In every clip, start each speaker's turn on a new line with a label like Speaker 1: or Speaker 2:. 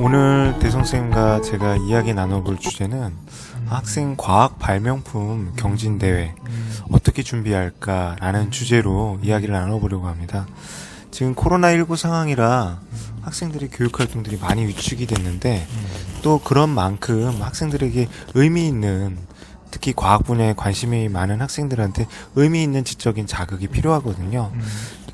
Speaker 1: 오늘 대성쌤과 제가 이야기 나눠볼 주제는 학생 과학 발명품 경진대회 어떻게 준비할까라는 주제로 이야기를 나눠보려고 합니다. 지금 코로나19 상황이라 학생들의 교육활동들이 많이 위축이 됐는데 또 그런 만큼 학생들에게 의미 있는, 특히 과학 분야에 관심이 많은 학생들한테 의미 있는 지적인 자극이 필요하거든요.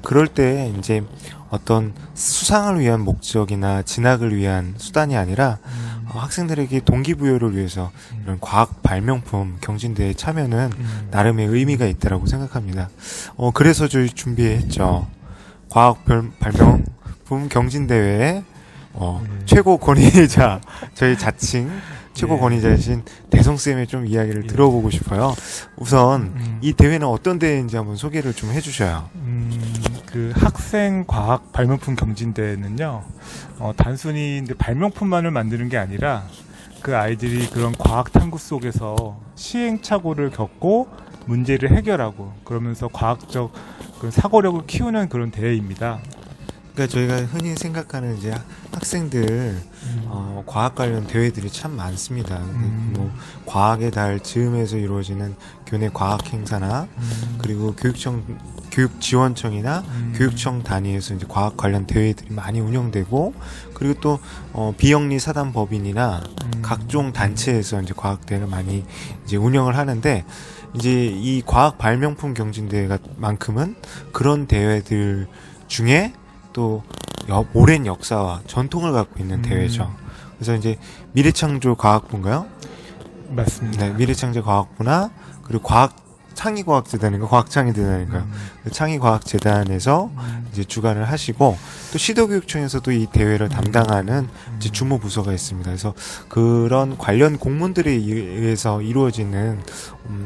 Speaker 1: 그럴 때 이제 어떤 수상을 위한 목적이나 진학을 위한 수단이 아니라 학생들에게 동기부여를 위해서 이런 과학 발명품 경진대회에 참여는 나름의 의미가 있다고 생각합니다. 그래서 저희 준비했죠. 과학 발명품 경진대회에 최고 권위자, 저희 자칭 최고 권위자이신 대성쌤의 좀 이야기를 들어보고 싶어요. 우선 이 대회는 어떤 대회인지 한번 소개를 좀 해주셔요.
Speaker 2: 그 학생 과학 발명품 경진대회는요, 단순히 이제 발명품만을 만드는 게 아니라 그 아이들이 그런 과학 탐구 속에서 시행착오를 겪고 문제를 해결하고 그러면서 과학적 그런 사고력을 키우는 그런 대회입니다.
Speaker 1: 그러니까 저희가 흔히 생각하는 이제 학생들 과학 관련 대회들이 참 많습니다. 뭐 과학의 달 즈음에서 이루어지는 교내 과학 행사나 그리고 교육지원청이나 교육청 단위에서 이제 과학 관련 대회들이 많이 운영되고, 그리고 또 비영리 사단 법인이나 각종 단체에서 이제 과학 대회를 많이 이제 운영을 하는데, 이제 이 과학 발명품 경진대회만큼은 그런 대회들 중에 또 오랜 역사와 전통을 갖고 있는 대회죠. 그래서 이제 미래창조과학부인가요?
Speaker 2: 맞습니다.
Speaker 1: 네, 미래창조과학부나 그리고 창의과학재단인가 과학창의재단인가요? 그 창의과학재단에서 이제 주관을 하시고, 또 시도교육청에서도 이 대회를 담당하는 이제 주무부서가 있습니다. 그래서 그런 관련 공문들에 의해서 이루어지는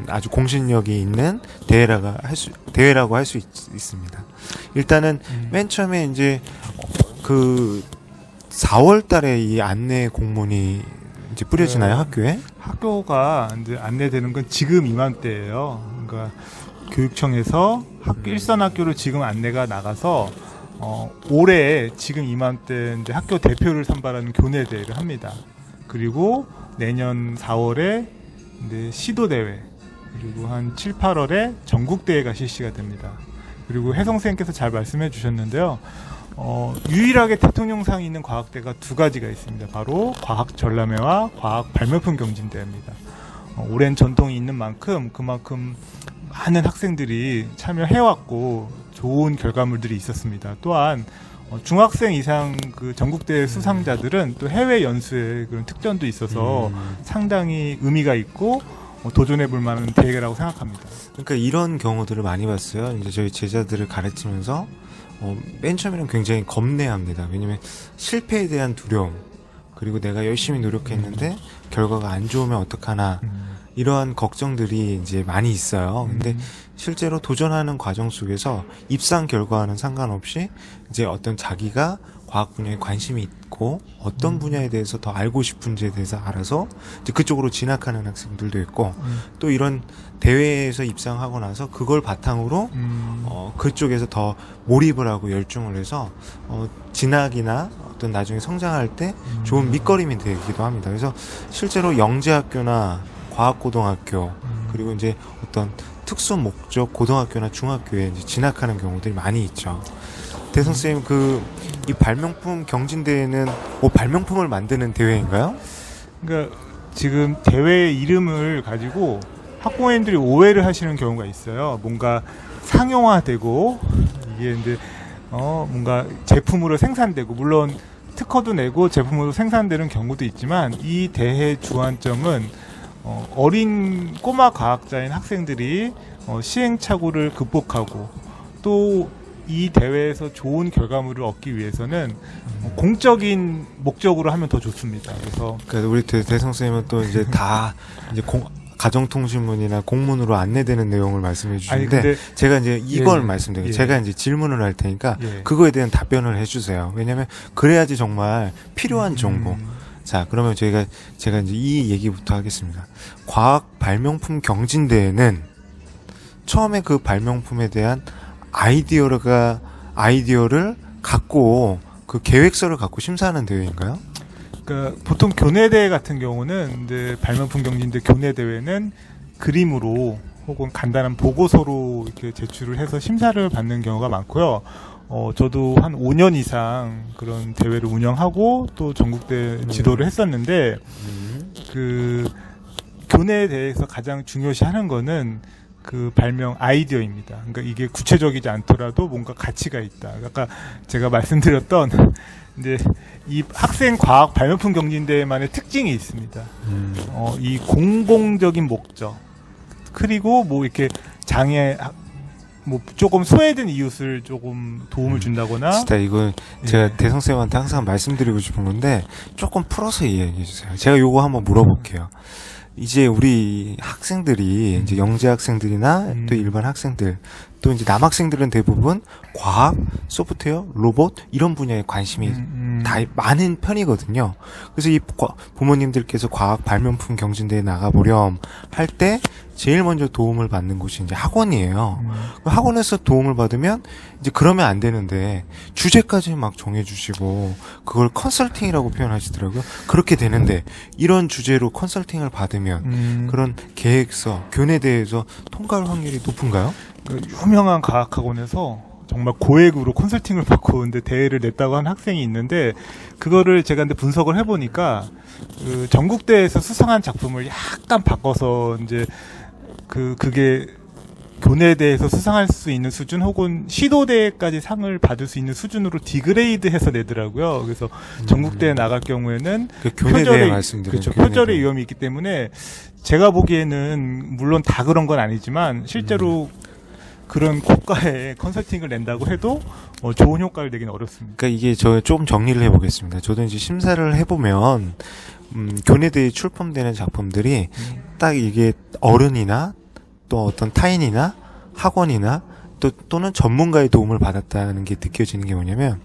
Speaker 1: 아주 공신력이 있는 대회라고 할 수 있습니다. 일단은 맨 처음에 이제 그 4월 달에 이 안내 공문이 이제 뿌려지나요, 학교에?
Speaker 2: 학교가 이제 안내되는 건 지금 이맘때예요. 그러니까 교육청에서 일선 학교로 지금 안내가 나가서 올해 지금 이맘때 이제 학교 대표를 선발하는 교내 대회를 합니다. 그리고 내년 4월에 이제 시도 대회, 그리고 한 7, 8월에 전국 대회가 실시가 됩니다. 그리고 혜성 선생님께서 잘 말씀해 주셨는데요. 유일하게 대통령상이 있는 과학대가 두 가지가 있습니다. 바로 과학 전람회와 과학 발명품 경진대회입니다. 오랜 전통이 있는 만큼 그만큼 많은 학생들이 참여해왔고 좋은 결과물들이 있었습니다. 또한 중학생 이상 그 전국대회 수상자들은 또 해외 연수의 그런 특전도 있어서 상당히 의미가 있고 도전해볼 만한 대회라고 생각합니다.
Speaker 1: 그러니까 이런 경우들을 많이 봤어요. 이제 저희 제자들을 가르치면서 맨 처음에는 굉장히 겁내합니다. 왜냐면 실패에 대한 두려움, 그리고 내가 열심히 노력했는데 결과가 안 좋으면 어떡하나, 이러한 걱정들이 이제 많이 있어요. 근데 실제로 도전하는 과정 속에서 입상 결과와는 상관없이 이제 어떤 자기가 과학 분야에 관심이 있고 어떤 분야에 대해서 더 알고 싶은지에 대해서 알아서 이제 그쪽으로 진학하는 학생들도 있고, 또 이런 대회에서 입상하고 나서 그걸 바탕으로 그쪽에서 더 몰입을 하고 열중을 해서 진학이나 어떤 나중에 성장할 때 좋은 밑거름이 되기도 합니다. 그래서 실제로 영재학교나 과학고등학교, 그리고 이제 어떤 특수 목적 고등학교나 중학교에 이제 진학하는 경우들이 많이 있죠. 대성쌤, 이 발명품 경진대회는 뭐 발명품을 만드는 대회인가요?
Speaker 2: 그러니까 지금 대회 이름을 가지고 학부모님들이 오해를 하시는 경우가 있어요. 뭔가 상용화되고 이게 이제 뭔가 제품으로 생산되고, 물론 특허도 내고 제품으로 생산되는 경우도 있지만, 이 대회 주안점은 어린 꼬마 과학자인 학생들이 시행착오를 극복하고 또 이 대회에서 좋은 결과물을 얻기 위해서는 공적인 목적으로 하면 더 좋습니다. 그래서
Speaker 1: 그러니까 우리 대성쌤은 또 이제 다 이제 가정통신문이나 공문으로 안내되는 내용을 말씀해 주시는데, 제가 이제 이걸 말씀드릴게요. 제가 이제 질문을 할 테니까 그거에 대한 답변을 해주세요. 왜냐하면 그래야지 정말 필요한 정보. 자, 그러면 제가 이제 이 얘기부터 하겠습니다. 과학 발명품 경진대회는 처음에 그 발명품에 대한 아이디어를 갖고 그 계획서를 갖고 심사하는 대회인가요?
Speaker 2: 그러니까 보통 교내대회 같은 경우는 이제 발명품 경진대 교내대회는 그림으로 혹은 간단한 보고서로 이렇게 제출을 해서 심사를 받는 경우가 많고요. 저도 한 5년 이상 그런 대회를 운영하고 또 전국대 지도를 했었는데 그 교내 대회에서 가장 중요시 하는 거는 그 발명 아이디어입니다. 그러니까 이게 구체적이지 않더라도 뭔가 가치가 있다. 아까 제가 말씀드렸던 이제 이 학생 과학 발명품 경진대회만의 특징이 있습니다. 이 공공적인 목적 그리고 뭐 이렇게 장애 뭐 조금 소외된 이웃을 조금 도움을 준다거나.
Speaker 1: 진짜 이거 제가 대성쌤한테 항상 말씀드리고 싶은 건데 조금 풀어서 이야기해 주세요. 제가 요거 한번 물어볼게요. 이제 우리 학생들이 이제 영재 학생들이나 또 일반 학생들 또 이제 남학생들은 대부분 과학, 소프트웨어, 로봇 이런 분야에 관심이 다 많은 편이거든요. 그래서 이 부모님들께서 과학 발명품 경진대에 나가보렴 할 때 제일 먼저 도움을 받는 곳이 이제 학원이에요. 학원에서 도움을 받으면 이제 그러면 안 되는데 주제까지 막 정해주시고 그걸 컨설팅이라고 표현하시더라고요. 그렇게 되는데 이런 주제로 컨설팅을 받으면 그런 계획서, 교내대회에서 통과할 확률이 높은가요?
Speaker 2: 그 유명한 과학학원에서 정말 고액으로 컨설팅을 받고 근데 대회를 냈다고 한 학생이 있는데 그거를 제가 근데 분석을 해보니까 그 전국대회에서 수상한 작품을 약간 바꿔서 이제 그게 교내대회에서 수상할 수 있는 수준 혹은 시도대회까지 상을 받을 수 있는 수준으로 디그레이드해서 내더라고요. 그래서 전국대회 나갈 경우에는
Speaker 1: 그 교내대회 말씀드린
Speaker 2: 그렇죠. 표절의 위험이 있기 때문에 제가 보기에는 물론 다 그런 건 아니지만 실제로 그런 고가의 컨설팅을 낸다고 해도 좋은 효과를 내기는 어렵습니다.
Speaker 1: 그러니까 이게 저 좀 정리를 해보겠습니다. 저도 이제 심사를 해보면 교내대회에 출품되는 작품들이 딱 이게 어른이나 또 어떤 타인이나 학원이나 또는 전문가의 도움을 받았다는 게 느껴지는 게 뭐냐면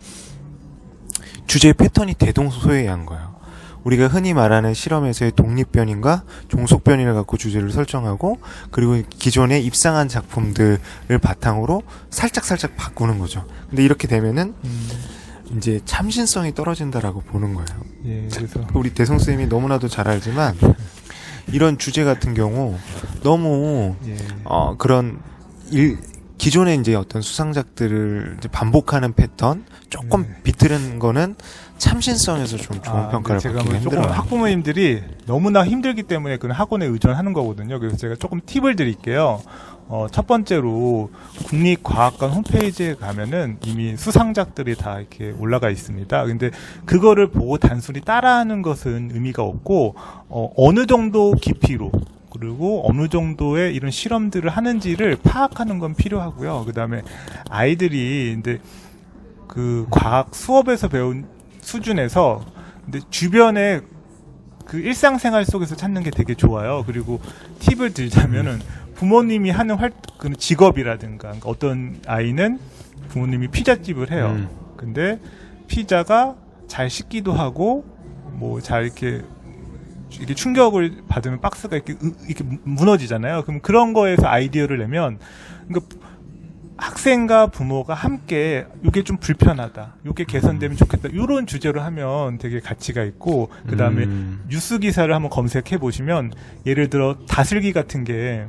Speaker 1: 주제의 패턴이 대동소이한 거예요. 우리가 흔히 말하는 실험에서의 독립변인과 종속변인을 갖고 주제를 설정하고 그리고 기존에 입상한 작품들을 바탕으로 살짝 바꾸는 거죠. 근데 이렇게 되면은 이제 참신성이 떨어진다라고 보는 거예요.
Speaker 2: 예, 그래서
Speaker 1: 우리 대성쌤이 너무나도 잘 알지만 이런 주제 같은 경우 너무 그런 기존에 이제 어떤 수상작들을 이제 반복하는 패턴 조금 비틀은 거는 참신성에서 좀 좋은 평가를
Speaker 2: 제가
Speaker 1: 받기
Speaker 2: 조금
Speaker 1: 힘들어요.
Speaker 2: 학부모님들이 너무나 힘들기 때문에 그런 학원에 의존하는 거거든요. 그래서 제가 조금 팁을 드릴게요. 첫 번째로 국립과학관 홈페이지에 가면은 이미 수상작들이 다 이렇게 올라가 있습니다. 근데 그거를 보고 단순히 따라하는 것은 의미가 없고 어느 정도 깊이로 그리고 어느 정도의 이런 실험들을 하는지를 파악하는 건 필요하고요. 그다음에 아이들이 근데 그 과학 수업에서 배운 수준에서 근데 주변에 그 일상생활 속에서 찾는 게 되게 좋아요. 그리고 팁을 드리자면은 부모님이 하는 그 직업이라든가 그러니까 어떤 아이는 부모님이 피자집을 해요. 근데 피자가 잘 식기도 하고 뭐 잘 이렇게 충격을 받으면 박스가 이렇게 무너지잖아요. 그럼 그런 거에서 아이디어를 내면 그러니까 학생과 부모가 함께 이게 좀 불편하다, 이게 개선되면 좋겠다 이런 주제로 하면 되게 가치가 있고 그 다음에 뉴스 기사를 한번 검색해 보시면 예를 들어 다슬기 같은 게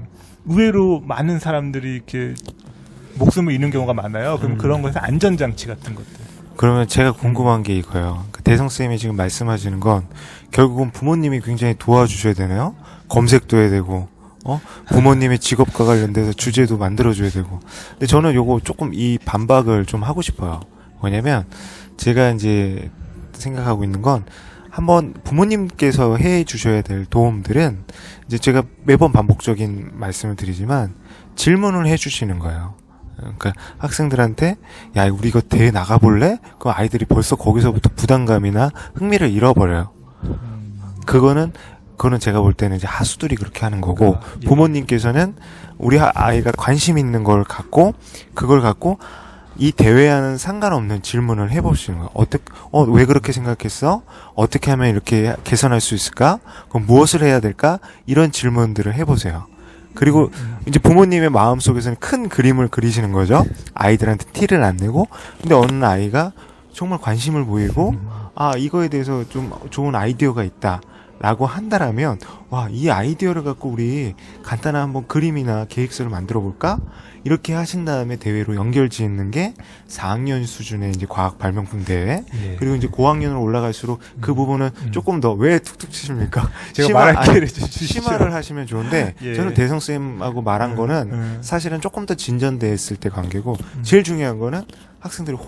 Speaker 2: 의외로 많은 사람들이 이렇게 목숨을 잃는 경우가 많아요. 그럼 그런 것에서 안전장치 같은 것들.
Speaker 1: 그러면 제가 궁금한 게 이거예요. 대성쌤이 지금 말씀하시는 건 결국은 부모님이 굉장히 도와주셔야 되나요? 검색도 해야 되고 부모님의 직업과 관련돼서 주제도 만들어줘야 되고. 근데 저는 요거 조금 이 반박을 좀 하고 싶어요. 뭐냐면 제가 이제 생각하고 있는 건 한번 부모님께서 해 주셔야 될 도움들은 이제 제가 매번 반복적인 말씀을 드리지만 질문을 해 주시는 거예요. 그러니까 학생들한테 야 우리 이거 대회 나가볼래? 그럼 아이들이 벌써 거기서부터 부담감이나 흥미를 잃어버려요. 그거는 제가 볼 때는 이제 하수들이 그렇게 하는 거고 부모님께서는 우리 아이가 관심 있는 걸 갖고 그걸 갖고 이 대회와는 상관없는 질문을 해보시는 거예요. 왜 그렇게 생각했어? 어떻게 하면 이렇게 개선할 수 있을까? 그럼 무엇을 해야 될까? 이런 질문들을 해보세요. 그리고 이제 부모님의 마음속에서는 큰 그림을 그리시는 거죠. 아이들한테 티를 안 내고. 근데 어느 아이가 정말 관심을 보이고 이거에 대해서 좀 좋은 아이디어가 있다. 라고 한다라면, 이 아이디어를 갖고 우리 간단한 한번 그림이나 계획서를 만들어 볼까? 이렇게 하신 다음에 대회로 연결 짓는 게 4학년 수준의 이제 과학 발명품 대회.
Speaker 2: 예.
Speaker 1: 그리고 이제 고학년으로 올라갈수록 그 부분은 조금 더 왜 툭툭 치십니까?
Speaker 2: 제가 말할 기회를 주시죠.
Speaker 1: 심화를 하시면 좋은데,
Speaker 2: 예.
Speaker 1: 저는 대성쌤하고 말한 거는 사실은 조금 더 진전됐을 때 관계고, 제일 중요한 거는 학생들의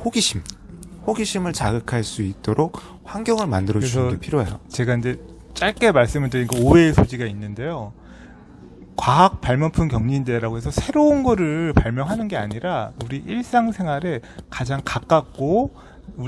Speaker 1: 호기심을 자극할 수 있도록 환경을 만들어 주는 게 필요해요.
Speaker 2: 제가 이제 짧게 말씀을 드리니까 오해의 소지가 있는데요. 과학 발명품 경진대회라고 해서 새로운 거를 발명하는 게 아니라 우리 일상생활에 가장 가깝고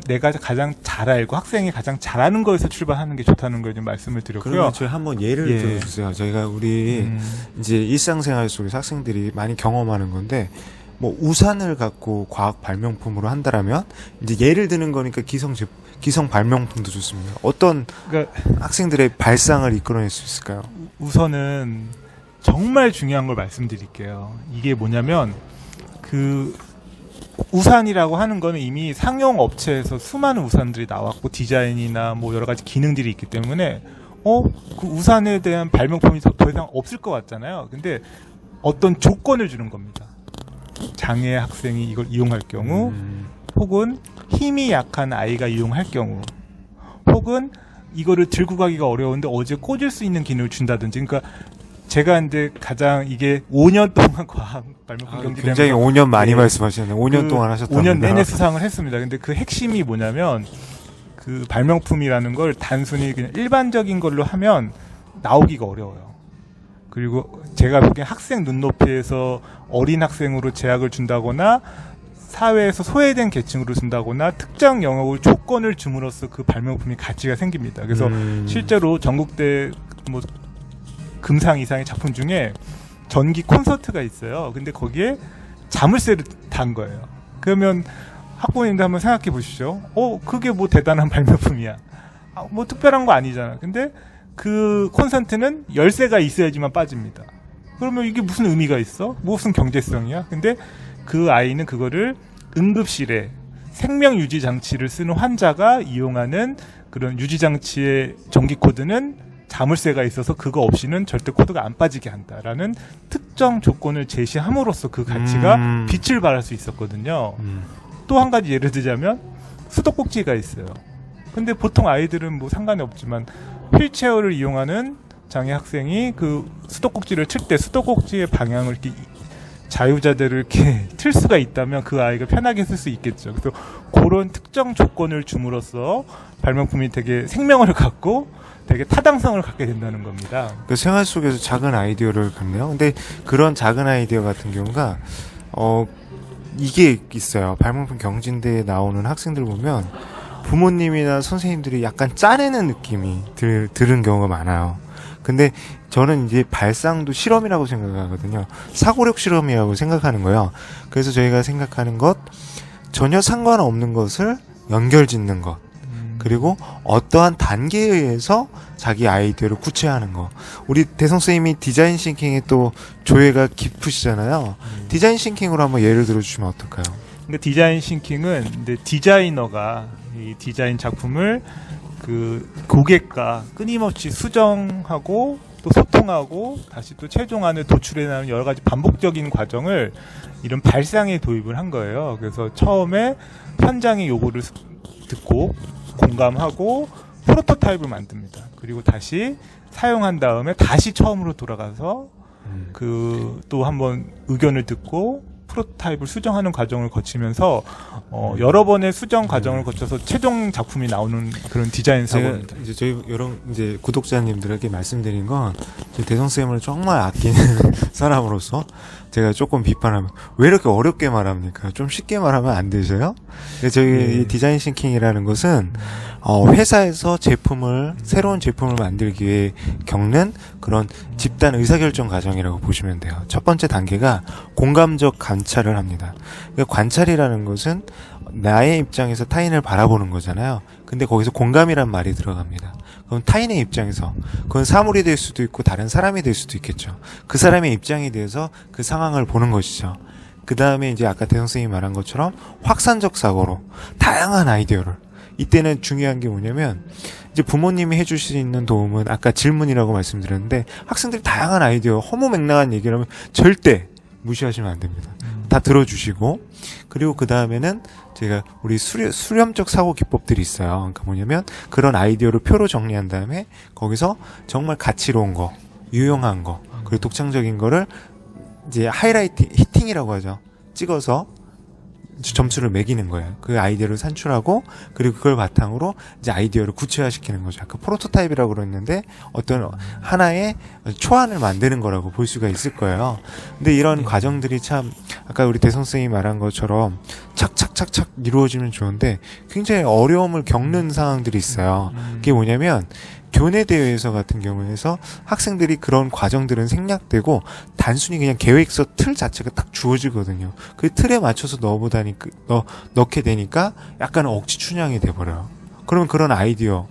Speaker 2: 내가 가장 잘 알고 학생이 가장 잘하는 거에서 출발하는 게 좋다는 걸 좀 말씀을 드렸고요.
Speaker 1: 그러면 저희 한번 예를
Speaker 2: 예.
Speaker 1: 들어주세요. 저희가 우리 이제 일상생활 속에서 학생들이 많이 경험하는 건데, 뭐 우산을 갖고 과학 발명품으로 한다라면 이제 예를 드는 거니까 기성 발명품도 좋습니다. 어떤
Speaker 2: 그러니까
Speaker 1: 학생들의 발상을 이끌어낼 수 있을까요?
Speaker 2: 우선은 정말 중요한 걸 말씀드릴게요. 이게 뭐냐면 그 우산이라고 하는 거는 이미 상용 업체에서 수많은 우산들이 나왔고 디자인이나 뭐 여러 가지 기능들이 있기 때문에 그 우산에 대한 발명품이 더 이상 없을 것 같잖아요. 근데 어떤 조건을 주는 겁니다. 장애 학생이 이걸 이용할 경우, 혹은 힘이 약한 아이가 이용할 경우, 혹은 이거를 들고 가기가 어려운데 어디에 꽂을 수 있는 기능을 준다든지. 그러니까 제가 이제 가장 이게 5년 동안 과학 발명품 경진대회
Speaker 1: 굉장히 5년 많이
Speaker 2: 예.
Speaker 1: 말씀하셨네요. 5년 동안 하셨답니다.
Speaker 2: 5년 내내 수상을 했습니다. 근데 그 핵심이 뭐냐면 그 발명품이라는 걸 단순히 그냥 일반적인 걸로 하면 나오기가 어려워요. 그리고 제가 보기엔 학생 눈높이에서 어린 학생으로 제약을 준다거나 사회에서 소외된 계층으로 준다거나 특정 영역을 조건을 줌으로써 그 발명품이 가치가 생깁니다. 그래서 실제로 전국대 뭐 금상 이상의 작품 중에 전기 콘서트가 있어요. 근데 거기에 자물쇠를 단 거예요. 그러면 학부모님들 한번 생각해 보십시오. 그게 뭐 대단한 발명품이야. 뭐 특별한 거 아니잖아. 근데 그 콘서트는 열쇠가 있어야지만 빠집니다. 그러면 이게 무슨 의미가 있어? 무슨 경제성이야? 근데 그 아이는 그거를 응급실에 생명 유지 장치를 쓰는 환자가 이용하는 그런 유지 장치의 전기 코드는 자물쇠가 있어서 그거 없이는 절대 코드가 안 빠지게 한다라는 특정 조건을 제시함으로써 그 가치가 빛을 발할 수 있었거든요. 또 한 가지 예를 들자면 수도꼭지가 있어요. 근데 보통 아이들은 뭐 상관이 없지만 휠체어를 이용하는 장애 학생이 그 수도꼭지를 칠 때 수도꼭지의 방향을 이렇게 자유자재를 이렇게 틀 수가 있다면 그 아이가 편하게 쓸 수 있겠죠. 그래서 그런 특정 조건을 줌으로써 발명품이 되게 생명을 갖고 되게 타당성을 갖게 된다는 겁니다.
Speaker 1: 그 생활 속에서 작은 아이디어를 갖네요. 근데 그런 작은 아이디어 같은 경우가 이게 있어요. 발명품 경진대에 나오는 학생들 보면 부모님이나 선생님들이 약간 짜내는 느낌이 들은 경우가 많아요. 근데 저는 이제 발상도 실험이라고 생각하거든요. 사고력 실험이라고 생각하는 거예요. 그래서 저희가 생각하는 것, 전혀 상관없는 것을 연결 짓는 것, 그리고 어떠한 단계에 의해서 자기 아이디어를 구체화하는 거. 우리 대성쌤이 디자인 싱킹에 또 조예가 깊으시잖아요. 디자인 싱킹으로 한번 예를 들어주시면 어떨까요?
Speaker 2: 근데 디자인 싱킹은 이제 디자이너가 이 디자인 작품을 그 고객과 끊임없이 수정하고 또 소통하고 다시 또 최종안을 도출해 나가는 여러 가지 반복적인 과정을 이런 발상에 도입을 한 거예요. 그래서 처음에 현장의 요구를 듣고 공감하고 프로토타입을 만듭니다. 그리고 다시 사용한 다음에 다시 처음으로 돌아가서 그 또 한번 의견을 듣고 프로토타입을 수정하는 과정을 거치면서 여러 번의 수정 과정을 거쳐서 최종 작품이 나오는 그런 디자인 사고입니다.
Speaker 1: 이제 저희 여러 이제 구독자님들에게 말씀드린 건 대성쌤을 정말 아끼는 사람으로서 제가 조금 비판하면 왜 이렇게 어렵게 말합니까? 좀 쉽게 말하면 안 되세요? 저희 이 디자인 싱킹이라는 것은 회사에서 새로운 제품을 만들기 위해 겪는 그런 집단 의사결정 과정이라고 보시면 돼요. 첫 번째 단계가 공감적 관찰을 합니다. 그러니까 관찰이라는 것은 나의 입장에서 타인을 바라보는 거잖아요. 근데 거기서 공감이란 말이 들어갑니다. 그럼 타인의 입장에서, 그건 사물이 될 수도 있고 다른 사람이 될 수도 있겠죠. 그 사람의 입장에 대해서 그 상황을 보는 것이죠. 그 다음에 이제 아까 대성쌤이 말한 것처럼 확산적 사고로 다양한 아이디어를, 이때는 중요한 게 뭐냐면 이제 부모님이 해줄 수 있는 도움은 아까 질문이라고 말씀드렸는데 학생들이 다양한 아이디어 허무맹랑한 얘기를 하면 절대 무시하시면 안 됩니다. 다 들어주시고 그리고 그 다음에는 제가 우리 수렴적 사고 기법들이 있어요. 그러니까 뭐냐면 그런 아이디어를 표로 정리한 다음에 거기서 정말 가치로운 거, 유용한 거, 그리고 독창적인 거를 이제 하이라이팅, 히팅이라고 하죠. 찍어서 점수를 매기는 거예요. 그 아이디어를 산출하고 그리고 그걸 바탕으로 이제 아이디어를 구체화시키는 거죠. 아까 프로토타입이라고 그랬는데 어떤 하나의 초안을 만드는 거라고 볼 수가 있을 거예요. 근데 이런 과정들이 참 아까 우리 대성 선생님이 말한 것처럼 착착착착 이루어지면 좋은데 굉장히 어려움을 겪는 상황들이 있어요. 그게 뭐냐면 교내 대회에서 같은 경우에서 학생들이 그런 과정들은 생략되고 단순히 그냥 계획서 틀 자체가 딱 주어지거든요. 그 틀에 맞춰서 넣게 되니까 약간 억지 춘향이 돼버려요. 그러면 그런 아이디어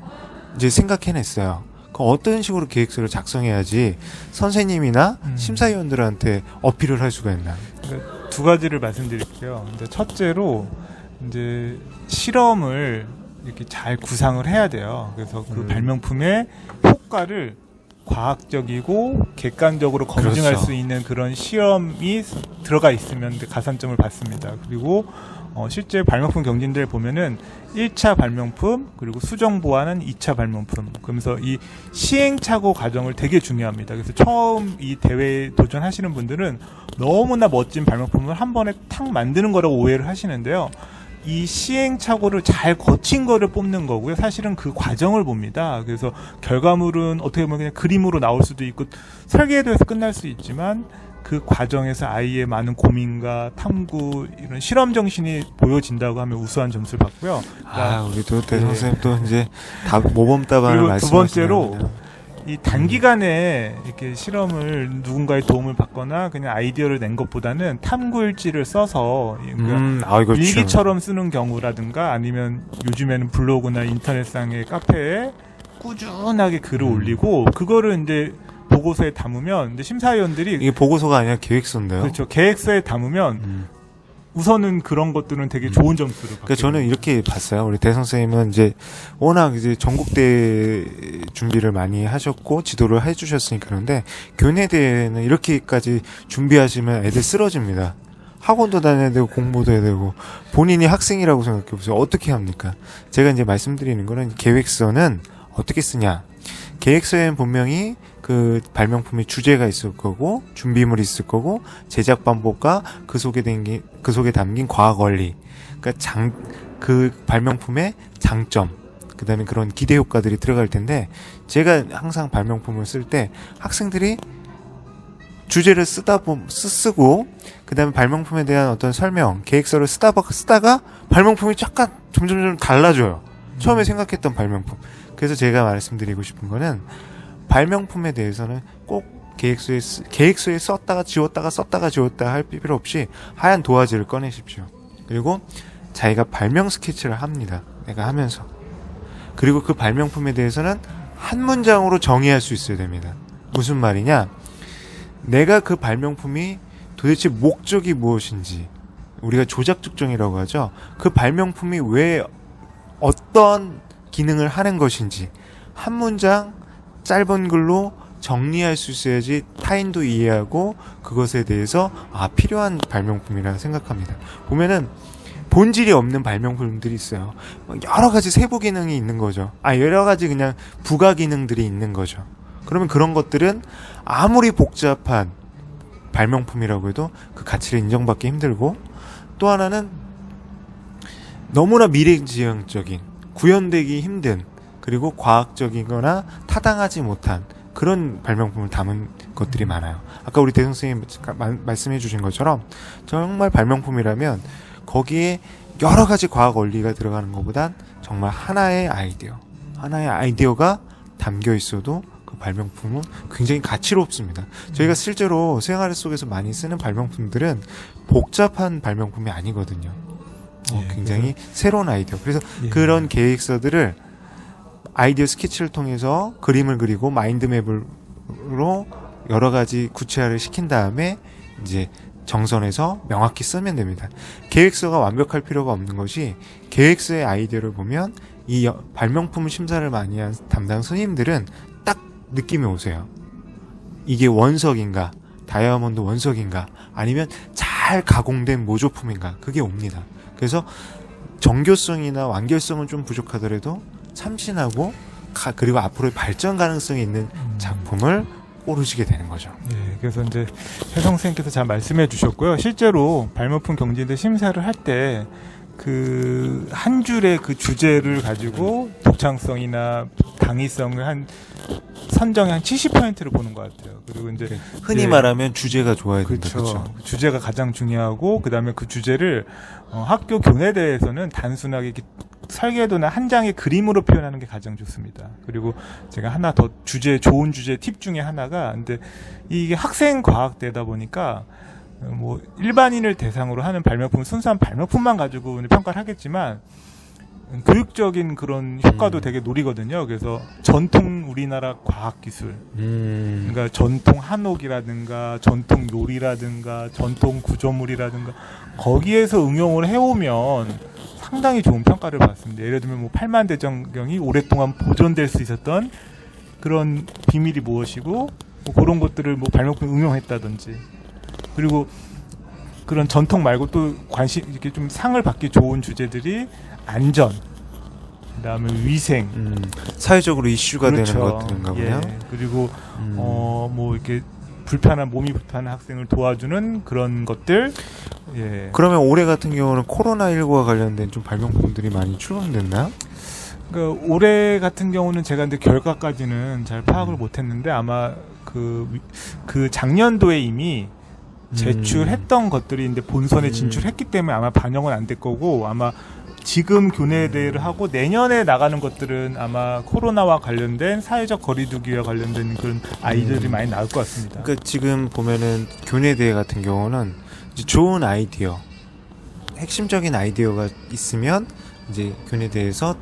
Speaker 1: 이제 생각해냈어요. 그럼 어떤 식으로 계획서를 작성해야지 선생님이나 심사위원들한테 어필을 할 수가 있나?
Speaker 2: 그러니까 두 가지를 말씀드릴게요. 이제 첫째로 이제 실험을 이렇게 잘 구상을 해야 돼요. 그래서 그 발명품의 효과를 과학적이고 객관적으로 검증할
Speaker 1: 그렇죠.
Speaker 2: 수 있는 그런 시험이 들어가 있으면 가산점을 받습니다. 그리고 실제 발명품 경진들 보면은 1차 발명품 그리고 수정 보완은 2차 발명품. 그러면서 이 시행착오 과정을 되게 중요합니다. 그래서 처음 이 대회에 도전하시는 분들은 너무나 멋진 발명품을 한 번에 탁 만드는 거라고 오해를 하시는데요. 이 시행착오를 잘 거친 거를 뽑는 거고요. 사실은 그 과정을 봅니다. 그래서 결과물은 어떻게 보면 그냥 그림으로 나올 수도 있고 설계에 대해서 끝날 수 있지만 그 과정에서 아이의 많은 고민과 탐구 이런 실험 정신이 보여진다고 하면 우수한 점수를 받고요.
Speaker 1: 우리도 대성 선생님 또 이제 모범 답안을
Speaker 2: 그리고
Speaker 1: 말씀하시네요.
Speaker 2: 두 번째로 이 단기간에 이렇게 실험을 누군가의 도움을 받거나 그냥 아이디어를 낸 것보다는 탐구일지를 써서
Speaker 1: 이거
Speaker 2: 일기처럼 쓰는 경우라든가 아니면 요즘에는 블로그나 인터넷상의 카페에 꾸준하게 글을 올리고 그거를 이제 보고서에 담으면 이제 심사위원들이
Speaker 1: 이게 보고서가 아니라 계획서인데요.
Speaker 2: 그렇죠. 계획서에 담으면 우선은 그런 것들은 되게 좋은 점수를 받게
Speaker 1: 그러니까 저는 이렇게 봤어요. 우리 대 선생님은 이제 워낙 이제 전국대 준비를 많이 하셨고 지도를 해주셨으니까 그런데 교내 대회는 이렇게까지 준비하시면 애들 쓰러집니다. 학원도 다녀야 되고 공부도 해야 되고 본인이 학생이라고 생각해 보세요. 어떻게 합니까? 제가 이제 말씀드리는 거는 계획서는 어떻게 쓰냐? 계획서에는 분명히 그 발명품의 주제가 있을 거고 준비물이 있을 거고 제작 방법과 그 속에 담긴 과학 원리, 그러니까 그 발명품의 장점, 그다음에 그런 기대 효과들이 들어갈 텐데 제가 항상 발명품을 쓸 때 학생들이 주제를 쓰고 그다음에 발명품에 대한 어떤 설명, 계획서를 쓰다가 발명품이 약간 점점 달라져요. 처음에 생각했던 발명품. 그래서 제가 말씀드리고 싶은 거는 발명품에 대해서는 꼭 계획서에 썼다가 지웠다 할 필요 없이 하얀 도화지를 꺼내십시오. 그리고 자기가 발명 스케치를 합니다. 내가 하면서. 그리고 그 발명품에 대해서는 한 문장으로 정의할 수 있어야 됩니다. 무슨 말이냐? 내가 그 발명품이 도대체 목적이 무엇인지, 우리가 조작 특정이라고 하죠. 그 발명품이 왜 어떤 기능을 하는 것인지 한 문장 짧은 글로 정리할 수 있어야지 타인도 이해하고 그것에 대해서 필요한 발명품이라 생각합니다. 보면은 본질이 없는 발명품들이 있어요. 여러 가지 세부 기능이 있는 거죠. 여러 가지 그냥 부가 기능들이 있는 거죠. 그러면 그런 것들은 아무리 복잡한 발명품이라고 해도 그 가치를 인정받기 힘들고, 또 하나는 너무나 미래지향적인, 구현되기 힘든, 그리고 과학적이거나 타당하지 못한 그런 발명품을 담은 것들이 많아요. 아까 우리 대 선생님 말씀해 주신 것처럼 정말 발명품이라면 거기에 여러 가지 과학 원리가 들어가는 것보단 정말 하나의 아이디어가 담겨 있어도 그 발명품은 굉장히 가치롭습니다. 저희가 실제로 생활 속에서 많이 쓰는 발명품들은 복잡한 발명품이 아니거든요. 굉장히 새로운 아이디어. 그래서 그런 계획서들을 아이디어 스케치를 통해서 그림을 그리고 마인드맵으로 여러 가지 구체화를 시킨 다음에 이제 정선해서 명확히 쓰면 됩니다. 계획서가 완벽할 필요가 없는 것이, 계획서의 아이디어를 보면 이 발명품 심사를 많이 한 담당 선생님들은 딱 느낌이 오세요. 이게 원석인가, 다이아몬드 원석인가, 아니면 잘 가공된 모조품인가, 그게 옵니다. 그래서 정교성이나 완결성은 좀 부족하더라도 참신하고 그리고 앞으로의 발전 가능성이 있는 작품을 고르시게 되는 거죠.
Speaker 2: 네, 그래서 이제 혜성 선생님께서 잘 말씀해 주셨고요. 실제로 발명품 경진대 심사를 할 때 그 한 줄의 그 주제를 가지고 독창성이나 당위성을 한 선정의 한 70%를 보는 것 같아요. 그리고 이제
Speaker 1: 흔히
Speaker 2: 예,
Speaker 1: 말하면 주제가 좋아야 된다.
Speaker 2: 그렇죠.
Speaker 1: 그렇죠.
Speaker 2: 주제가 가장 중요하고 그다음에 그 주제를 학교 교내대에서는 단순하게 이렇게 설계도나 한 장의 그림으로 표현하는 게 가장 좋습니다. 그리고 제가 하나 더 좋은 주제 팁 중에 하나가, 근데 이게 학생 과학대다 보니까 뭐 일반인을 대상으로 하는 발명품, 순수한 발명품만 가지고 평가를 하겠지만 교육적인 그런 효과도 되게 노리거든요. 그래서 전통 우리나라 과학기술, 그러니까 전통 한옥이라든가 전통 요리라든가 전통 구조물이라든가 거기에서 응용을 해오면 상당히 좋은 평가를 받습니다. 예를 들면 뭐 팔만대장경이 오랫동안 보존될 수 있었던 그런 비밀이 무엇이고, 뭐 그런 것들을 뭐 발명품에 응용했다든지, 그리고 그런 전통 말고 또 관심 이렇게 좀 상을 받기 좋은 주제들이 안전, 그다음에 위생,
Speaker 1: 사회적으로 이슈가
Speaker 2: 그렇죠.
Speaker 1: 되는 것들인가 보네요.
Speaker 2: 예, 그리고 뭐 이렇게 몸이 불편한 학생을 도와주는 그런 것들. 예.
Speaker 1: 그러면 올해 같은 경우는 코로나19와 관련된 좀 발명품들이 많이 출범됐나요?
Speaker 2: 그러니까 올해 같은 경우는 제가 근데 결과까지는 잘 파악을 못했는데 아마 그 작년도에 이미 제출했던 것들이 이제 본선에 진출했기 때문에 아마 반영은 안 될 거고, 아마 지금 교내대회를 하고 내년에 나가는 것들은 아마 코로나와 관련된 사회적 거리두기와 관련된 그런 아이들이 많이 나올 것 같습니다.
Speaker 1: 그러니까 지금 보면은 교내대회 같은 경우는 이제 좋은 아이디어, 핵심적인 아이디어가 있으면 이제 교내대회에서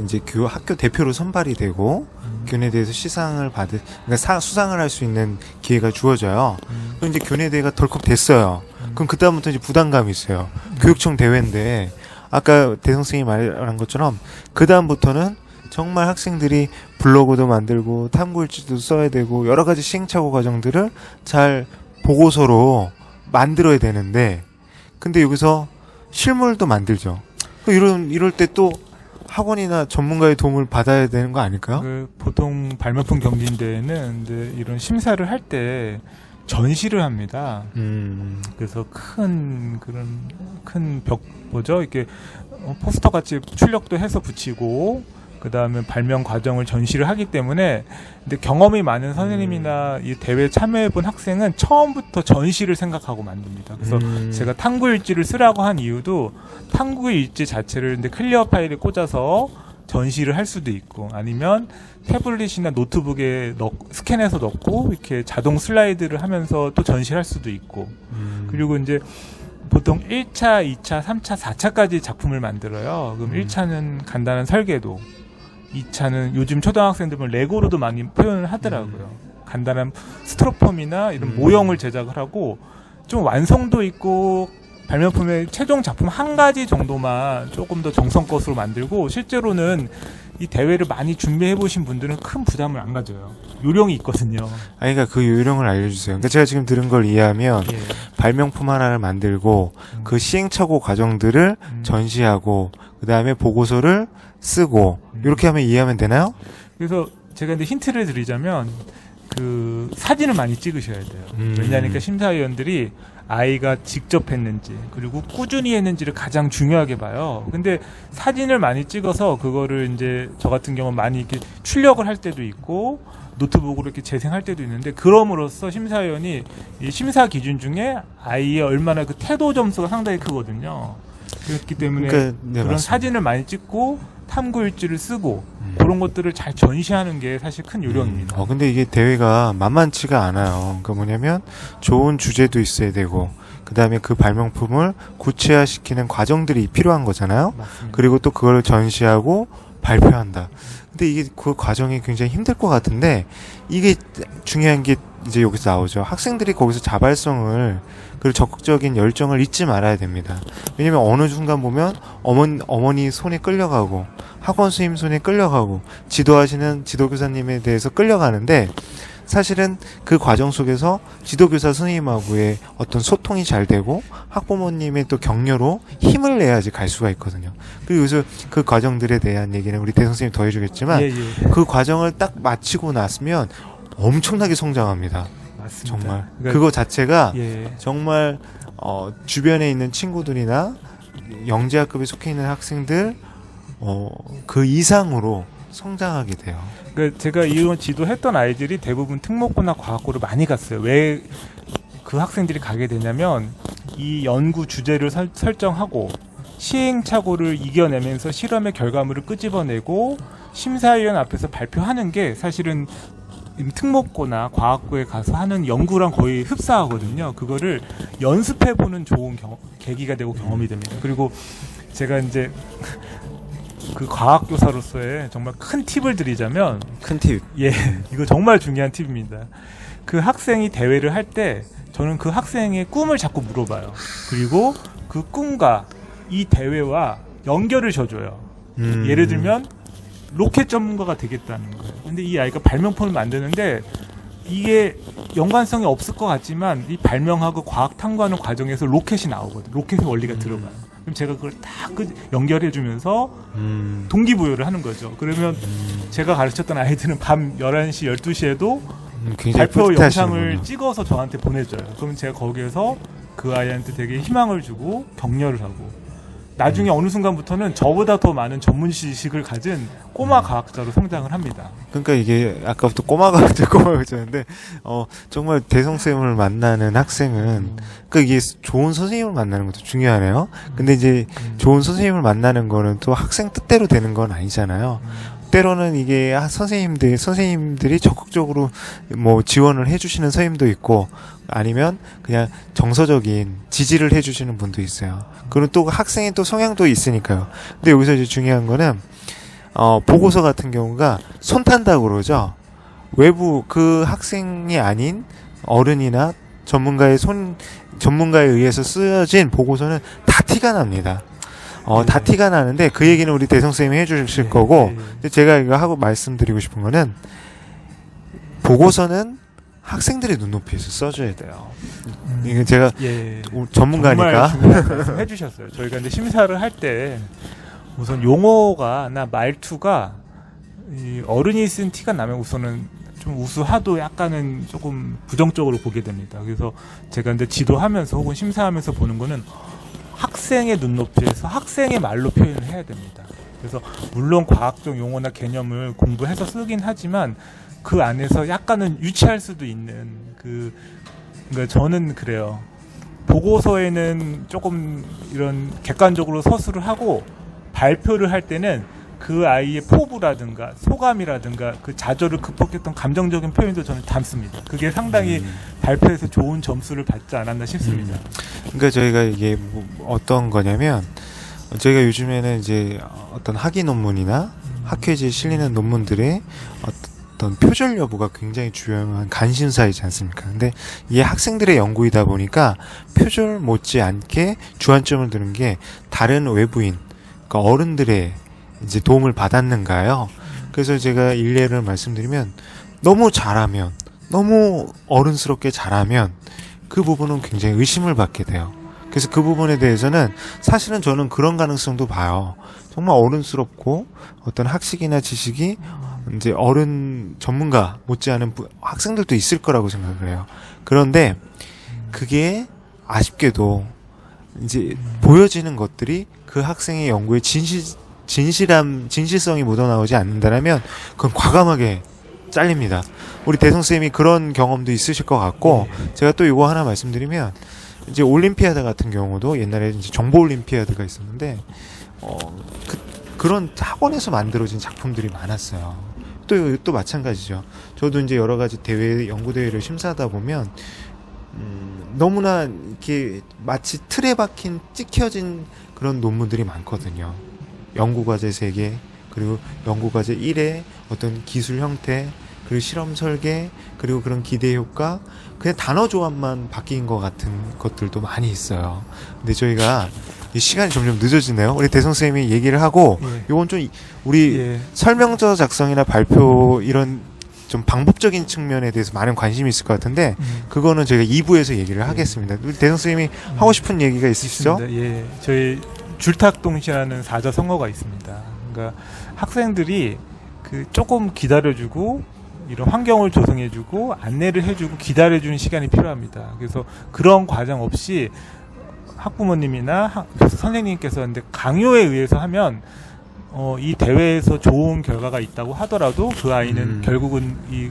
Speaker 1: 이제 학교 대표로 선발이 되고 교내대회에서 시상을 그러니까 수상을 할 수 있는 기회가 주어져요. 그럼 이제 교내대회가 덜컥 됐어요. 그럼 그다음부터 이제 부담감이 있어요. 교육청 대회인데 아까 대성생이 말한 것처럼 그다음부터는 정말 학생들이 블로그도 만들고 탐구일지도 써야 되고 여러 가지 시행착오 과정들을 잘 보고서로 만들어야 되는데, 근데 여기서 실물도 만들죠. 이럴 때 또 학원이나 전문가의 도움을 받아야 되는 거 아닐까요?
Speaker 2: 보통 발명품 경진대회는 이제 이런 심사를 할 때 전시를 합니다. 그래서 큰 이렇게 포스터 같이 출력도 해서 붙이고, 그 다음에 발명 과정을 전시를 하기 때문에, 근데 경험이 많은 선생님이나 이 대회에 참여해본 학생은 처음부터 전시를 생각하고 만듭니다. 그래서 제가 탐구일지를 쓰라고 한 이유도 탐구일지 자체를 근데 클리어 파일에 꽂아서 전시를 할 수도 있고, 아니면 태블릿이나 노트북에 스캔해서 넣고 이렇게 자동 슬라이드를 하면서 또 전시를 할 수도 있고, 그리고 이제 보통 1차, 2차, 3차, 4차까지 작품을 만들어요. 그럼 1차는 간단한 설계도, 2차는 요즘 초등학생들 보면 레고로도 많이 표현을 하더라고요. 간단한 스티로폼이나 이런 모형을 제작을 하고 좀 완성도 있고 발명품의 최종 작품 한 가지 정도만 조금 더 정성껏으로 만들고, 실제로는 이 대회를 많이 준비해 보신 분들은 큰 부담을 안 가져요. 요령이 있거든요.
Speaker 1: 그러니까 그 요령을 알려주세요. 그러니까 제가 지금 들은 걸 이해하면
Speaker 2: 예.
Speaker 1: 발명품 하나를 만들고 그 시행착오 과정들을 전시하고 그 다음에 보고서를 쓰고 이렇게 하면 이해하면 되나요?
Speaker 2: 그래서 제가 이제 힌트를 드리자면 그 사진을 많이 찍으셔야 돼요. 왜냐하니까 심사위원들이 아이가 직접 했는지 그리고 꾸준히 했는지를 가장 중요하게 봐요. 근데 사진을 많이 찍어서 그거를 이제 저 같은 경우는 많이 이렇게 출력을 할 때도 있고 노트북으로 이렇게 재생할 때도 있는데, 그럼으로써 심사위원이 이 심사 기준 중에 아이의 얼마나 그 태도 점수가 상당히 크거든요. 그렇기 때문에
Speaker 1: 네,
Speaker 2: 그런
Speaker 1: 맞습니다.
Speaker 2: 사진을 많이 찍고 탐구일지를 쓰고 그런 것들을 잘 전시하는 게 사실 큰 요령입니다.
Speaker 1: 근데 이게 대회가 만만치가 않아요. 그러니까 뭐냐면 좋은 주제도 있어야 되고 그 다음에 그 발명품을 구체화시키는 과정들이 필요한 거잖아요.
Speaker 2: 맞습니다.
Speaker 1: 그리고 또 그걸 전시하고 발표한다. 근데 이게 그 과정이 굉장히 힘들 것 같은데 이게 중요한 게 이제 여기서 나오죠. 학생들이 거기서 자발성을 그리고 적극적인 열정을 잊지 말아야 됩니다. 왜냐면 어느 순간 보면 어머니 손에 끌려가고 학원 선생님 손에 끌려가고 지도하시는 지도교사님에 대해서 끌려가는데 사실은 그 과정 속에서 지도교사 선생님하고의 어떤 소통이 잘 되고 학부모님의 또 격려로 힘을 내야지 갈 수가 있거든요. 그리고 여기서 그 과정들에 대한 얘기는 우리 대선생님이 더 해주겠지만
Speaker 2: 예, 예.
Speaker 1: 그 과정을 딱 마치고 났으면 엄청나게 성장합니다.
Speaker 2: 맞습니다.
Speaker 1: 정말
Speaker 2: 그러니까,
Speaker 1: 그거 자체가
Speaker 2: 예.
Speaker 1: 정말 주변에 있는 친구들이나 영재학급에 속해 있는 학생들 그 이상으로 성장하게 돼요.
Speaker 2: 그러니까 제가 이런 지도했던 아이들이 대부분 특목고나 과학고를 많이 갔어요. 왜 그 학생들이 가게 되냐면 이 연구 주제를 설정하고 시행착오를 이겨내면서 실험의 결과물을 끄집어내고 심사위원 앞에서 발표하는 게 사실은 특목고나 과학고에 가서 하는 연구랑 거의 흡사하거든요. 그거를 연습해보는 좋은 계기가 되고 경험이 됩니다. 그리고 제가 이제 그 과학교사로서의 정말 큰 팁을 드리자면
Speaker 1: 큰 팁.
Speaker 2: 예, 이거 정말 중요한 팁입니다. 그 학생이 대회를 할 때 저는 그 학생의 꿈을 자꾸 물어봐요. 그리고 그 꿈과 이 대회와 연결을 줘줘요. 예를 들면 로켓 전문가가 되겠다는 거예요. 근데 이 아이가 발명품을 만드는데 이게 연관성이 없을 것 같지만 이 발명하고 과학 탐구하는 과정에서 로켓이 나오거든요. 로켓의 원리가 들어가요. 그럼 제가 그걸 딱 연결해주면서 동기부여를 하는 거죠. 그러면 제가 가르쳤던 아이들은 밤 11시, 12시에도 발표 영상을 찍어서 저한테 보내줘요. 그럼 제가 거기에서 그 아이한테 되게 희망을 주고 격려를 하고 나중에 어느 순간부터는 저보다 더 많은 전문 지식을 가진 꼬마 과학자로 성장을 합니다.
Speaker 1: 그러니까 이게 아까부터 꼬마가 그러는데 정말 대성쌤을 만나는 학생은 그러니까 이게 좋은 선생님을 만나는 것도 중요하네요. 근데 이제 좋은 선생님을 만나는 거는 또 학생 뜻대로 되는 건 아니잖아요. 때로는 이게 선생님들이 적극적으로 뭐 지원을 해주시는 선생님도 있고 아니면 그냥 정서적인 지지를 해주시는 분도 있어요. 그리고 또 학생의 또 성향도 있으니까요. 근데 여기서 이제 중요한 거는 보고서 같은 경우가 손 탄다고 그러죠. 외부 그 학생이 아닌 어른이나 전문가에 의해서 쓰여진 보고서는 다 티가 납니다. 다 티가 나는데 그 얘기는 우리 대성쌤이 해주실 거고 근데 제가 이거 하고 말씀드리고 싶은 거는 보고서는 학생들의 눈높이에서 써줘야 돼요. 이게 제가 전문가니까
Speaker 2: 정말 중요한 말씀 해주셨어요. 저희가 근데 심사를 할 때 우선 용어가나 말투가 어른이 쓴 티가 나면 우선은 좀 우수하도 약간은 조금 부정적으로 보게 됩니다. 그래서 제가 근데 지도하면서 혹은 심사하면서 보는 거는 학생의 눈높이에서 학생의 말로 표현을 해야 됩니다. 그래서 물론 과학적 용어나 개념을 공부해서 쓰긴 하지만 그 안에서 약간은 유치할 수도 있는 그러니까 저는 그래요. 보고서에는 조금 이런 객관적으로 서술을 하고 발표를 할 때는 그 아이의 포부라든가 소감이라든가 그 좌절을 극복했던 감정적인 표현도 저는 담습니다. 그게 상당히 발표에서 좋은 점수를 받지 않았나 싶습니다.
Speaker 1: 그러니까 저희가 이게 어떤 거냐면 저희가 요즘에는 이제 어떤 학위 논문이나 학회지에 실리는 논문들의 어떤 표절 여부가 굉장히 중요한 관심사이지 않습니까? 근데 이게 학생들의 연구이다 보니까 표절 못지않게 주안점을 두는 게 다른 외부인, 그러니까 어른들의 이제 도움을 받았는가요? 그래서 제가 일례를 말씀드리면 너무 잘하면, 너무 어른스럽게 잘하면 그 부분은 굉장히 의심을 받게 돼요. 그래서 그 부분에 대해서는 사실은 저는 그런 가능성도 봐요. 정말 어른스럽고 어떤 학식이나 지식이 이제 어른 전문가 못지않은 학생들도 있을 거라고 생각을 해요. 그런데 그게 아쉽게도 이제 보여지는 것들이 그 학생의 연구의 진실성이 묻어나오지 않는다면 그건 과감하게 잘립니다. 우리 대성쌤이 그런 경험도 있으실 것 같고 제가 또 이거 하나 말씀드리면 이제 올림피아드 같은 경우도 옛날에 이제 정보 올림피아드가 있었는데 그런 학원에서 만들어진 작품들이 많았어요. 또 마찬가지죠. 저도 이제 여러 가지 연구 대회를 심사하다 보면 너무나 이렇게 마치 틀에 박힌 찍혀진 그런 논문들이 많거든요. 연구과제 3개, 그리고 연구과제 1의 어떤 기술 형태, 그리고 실험 설계, 그리고 그런 기대 효과, 그냥 단어 조합만 바뀐 것 같은 것들도 많이 있어요. 근데 저희가 이 시간이 점점 늦어지네요. 우리 대성 선생님이 얘기를 하고,
Speaker 2: 예.
Speaker 1: 요건 좀 우리
Speaker 2: 예.
Speaker 1: 설명서 작성이나 발표 이런 좀 방법적인 측면에 대해서 많은 관심이 있을 것 같은데, 그거는 저희가 2부에서 얘기를 하겠습니다. 우리 대성 선생님이 하고 싶은 얘기가 있으시죠?
Speaker 2: 있습니다. 예, 저희 줄탁동시라는 사자성어가 있습니다. 그러니까 학생들이 그 조금 기다려주고 이런 환경을 조성해주고 안내를 해주고 기다려주는 시간이 필요합니다. 그래서 그런 과정 없이 학부모님이나 선생님께서 근데 강요에 의해서 하면 이 대회에서 좋은 결과가 있다고 하더라도 그 아이는 결국은 이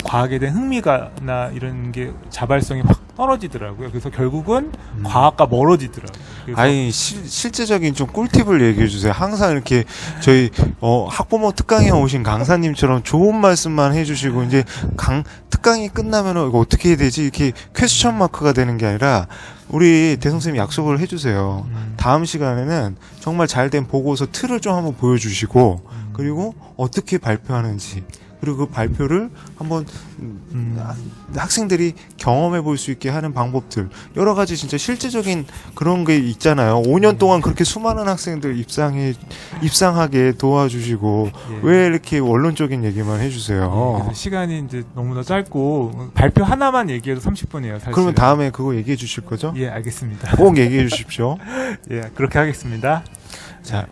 Speaker 2: 과학에 대한 흥미가나 이런 게 자발성이 확 떨어지더라고요. 그래서 결국은 과학과 멀어지더라고요. 그래서
Speaker 1: 아니 실제적인 좀 꿀팁을 얘기해 주세요. 항상 이렇게 저희 학부모 특강에 오신 강사님처럼 좋은 말씀만 해주시고 이제 특강이 끝나면은 이거 어떻게 해야 되지 이렇게 퀘스천 마크가 되는 게 아니라 우리 대성 선생님 약속을 해주세요. 다음 시간에는 정말 잘된 보고서 틀을 좀 한번 보여주시고 그리고 어떻게 발표하는지. 그리고 그 발표를 한번 학생들이 경험해 볼 수 있게 하는 방법들 여러 가지 진짜 실제적인 그런 게 있잖아요. 5년 동안 그렇게 수많은 학생들 입상하게 도와주시고
Speaker 2: 예.
Speaker 1: 왜 이렇게 원론적인 얘기만 해주세요.
Speaker 2: 그래서 시간이 이제 너무나 짧고 발표 하나만 얘기해도 30분이에요. 사실.
Speaker 1: 그러면 다음에 그거 얘기해 주실 거죠?
Speaker 2: 예, 알겠습니다.
Speaker 1: 꼭 얘기해 주십시오.
Speaker 2: 예, 그렇게 하겠습니다.
Speaker 1: 자,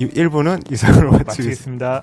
Speaker 1: 1부는 이상으로 마치겠습니다.
Speaker 2: 마치겠습니다.